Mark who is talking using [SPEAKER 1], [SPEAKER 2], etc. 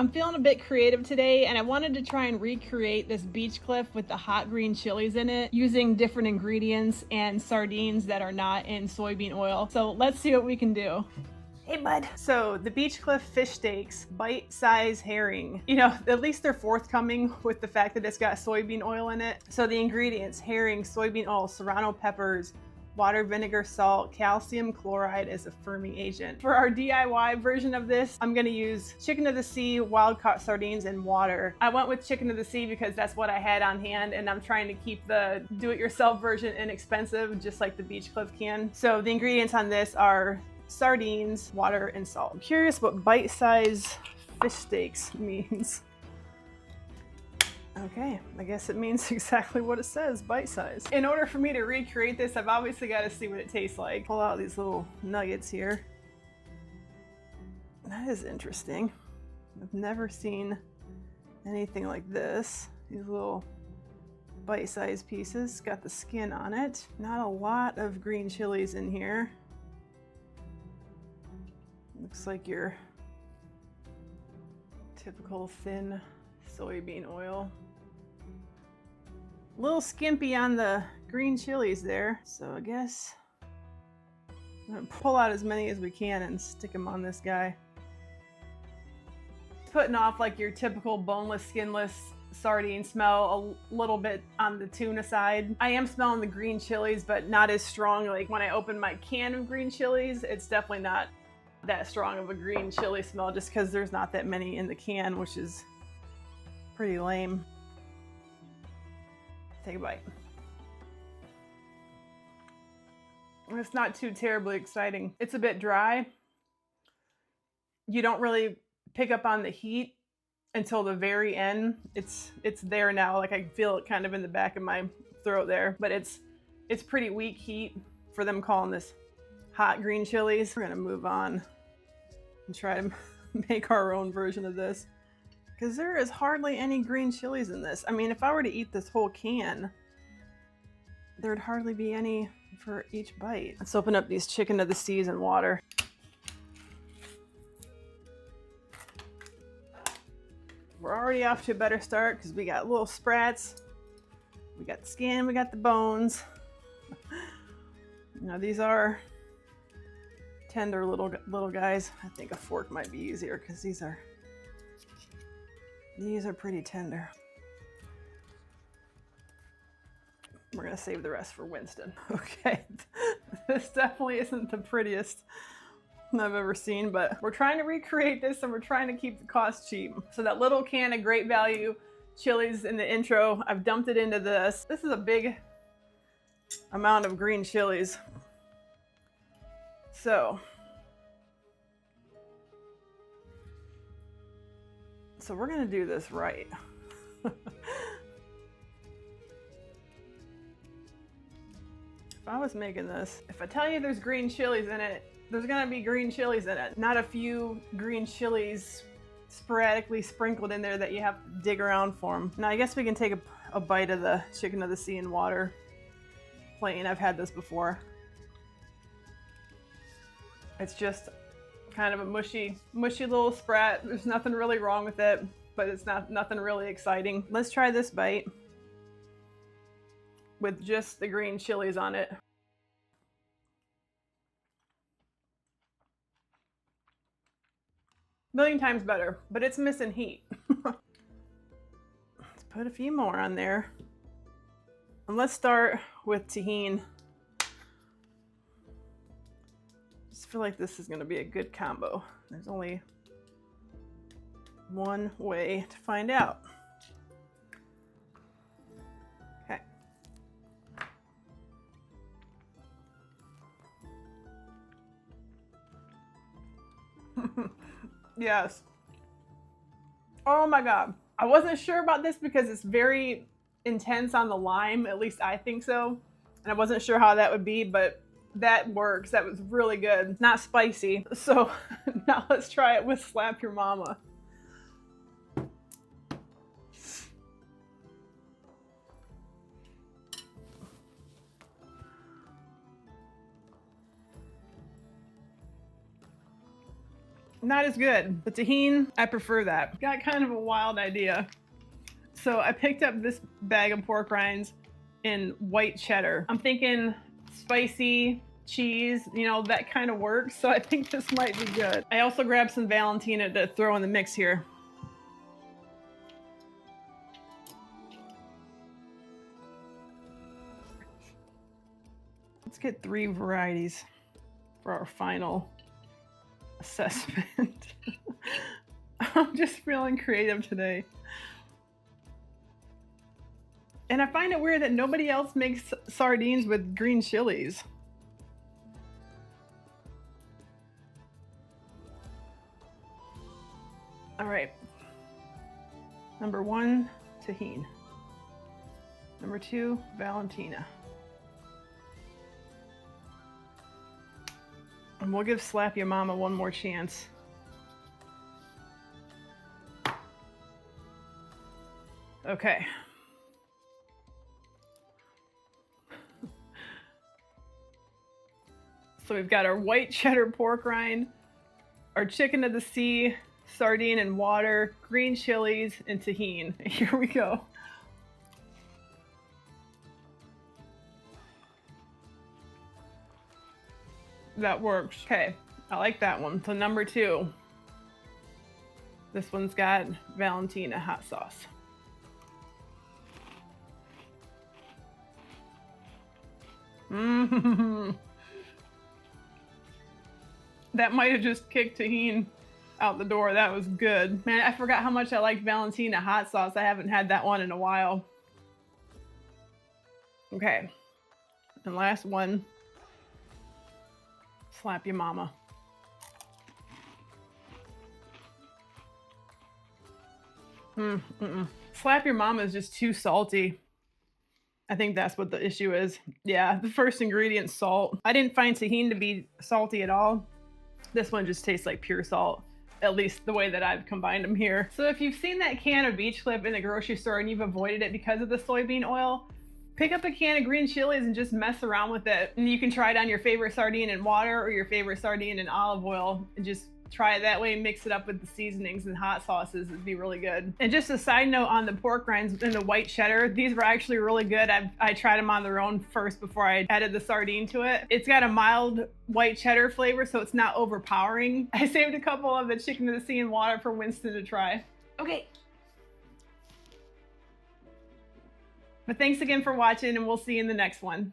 [SPEAKER 1] I'm feeling a bit creative today, and I wanted to try and recreate this beach cliff with the hot green chilies in it using different ingredients and sardines that are not in soybean oil. So let's see what we can do. Hey bud. So the beach cliff fish steaks, bite-size herring. You know, at least they're forthcoming with the fact that it's got soybean oil in it. So the ingredients: herring, soybean oil, serrano peppers, water, vinegar, salt, calcium chloride is a firming agent. For our DIY version of this, I'm gonna use chicken of the sea, wild caught sardines, and water. I went with chicken of the sea because that's what I had on hand, and I'm trying to keep the do-it-yourself version inexpensive, just like the beach cliff can. So the ingredients on this are sardines, water, and salt. I'm curious what bite-size fish steaks means. Okay, I guess it means exactly what it says, bite-size. In order for me to recreate this, I've obviously got to see what it tastes like. Pull out these little nuggets here. That is interesting. I've never seen anything like this. These little bite-sized pieces, got the skin on it. Not a lot of green chilies in here. Looks like your typical thin soybean oil. A little skimpy on the green chilies there, so I guess I'm gonna pull out as many as we can and stick them on this guy. Putting off like your typical boneless, skinless sardine smell a little bit on the tuna side. I am smelling the green chilies, but not as strong. Like when I open my can of green chilies, it's definitely not that strong of a green chili smell, just because there's not that many in the can, which is pretty lame. Take a bite. It's not too terribly exciting. It's a bit dry. You don't really pick up on the heat until the very end. It's there now. Like I can feel it kind of in the back of my throat there, but it's pretty weak heat for them calling this hot green chilies. We're gonna move on and try to make our own version of this, because there is hardly any green chilies in this. I mean, if I were to eat this whole can, there'd hardly be any for each bite. Let's open up these chicken of the seas and water. We're already off to a better start because we got little sprats, we got the skin, we got the bones. Now these are tender little guys. I think a fork might be easier because these are pretty tender. We're gonna save the rest for Winston. Okay, this definitely isn't the prettiest I've ever seen, but we're trying to recreate this and we're trying to keep the cost cheap. So that little can of great value chilies in the intro, I've dumped it into this. This is a big amount of green chilies. So we're gonna do this right. If I was making this, if I tell you there's green chilies in it, there's gonna be green chilies in it. Not a few green chilies sporadically sprinkled in there that you have to dig around for them. Now I guess we can take a bite of the chicken of the sea and water plain. I've had this before. It's just kind of a mushy little sprat. There's nothing really wrong with it, but it's nothing really exciting. Let's try this bite with just the green chilies on it. Million times better, but it's missing heat. Let's put a few more on there. And let's start with tahini. I feel like this is going to be a good combo. There's only one way to find out. Okay. Yes. Oh my God. I wasn't sure about this because it's very intense on the lime. At least I think so. And I wasn't sure how that would be, but that works. That was really good. Not spicy. So now let's try it with Slap Your Mama. not as good. The tahini, I prefer that. Got kind of a wild idea. So I picked up this bag of pork rinds in white cheddar. I'm thinking spicy cheese, you know, that kind of works. So I think this might be good. I also grabbed some Valentina to throw in the mix here. Let's get 3 varieties for our final assessment. I'm just feeling creative today. And I find it weird that nobody else makes sardines with green chilies. All right. Number 1, tahini. Number 2, Valentina. And we'll give Slap Your Mama one more chance. Okay. So we've got our white cheddar pork rind, our chicken of the sea, sardine and water, green chilies, and tahini. Here we go. That works. Okay, I like that one. So number 2. This one's got Valentina hot sauce. Mmm. That might have just kicked tahini out the door. That was good. Man, I forgot how much I liked Valentina hot sauce. I haven't had that one in a while. Okay. And last one. Slap Your Mama. Slap Your Mama is just too salty. I think that's what the issue is. Yeah, the first ingredient, salt. I didn't find tahini to be salty at all. This one just tastes like pure salt, at least the way that I've combined them here. So if you've seen that can of beach clip in the grocery store and you've avoided it because of the soybean oil, pick up a can of green chilies and just mess around with it. And you can try it on your favorite sardine in water or your favorite sardine in olive oil and just try it that way and mix it up with the seasonings and hot sauces. It'd be really good. And just a side note on the pork rinds and the white cheddar, these were actually really good. I tried them on their own first before I added the sardine to it. It's got a mild white cheddar flavor, so it's not overpowering. I saved a couple of the chicken of the sea and water for Winston to try. Okay. But thanks again for watching, and we'll see you in the next one.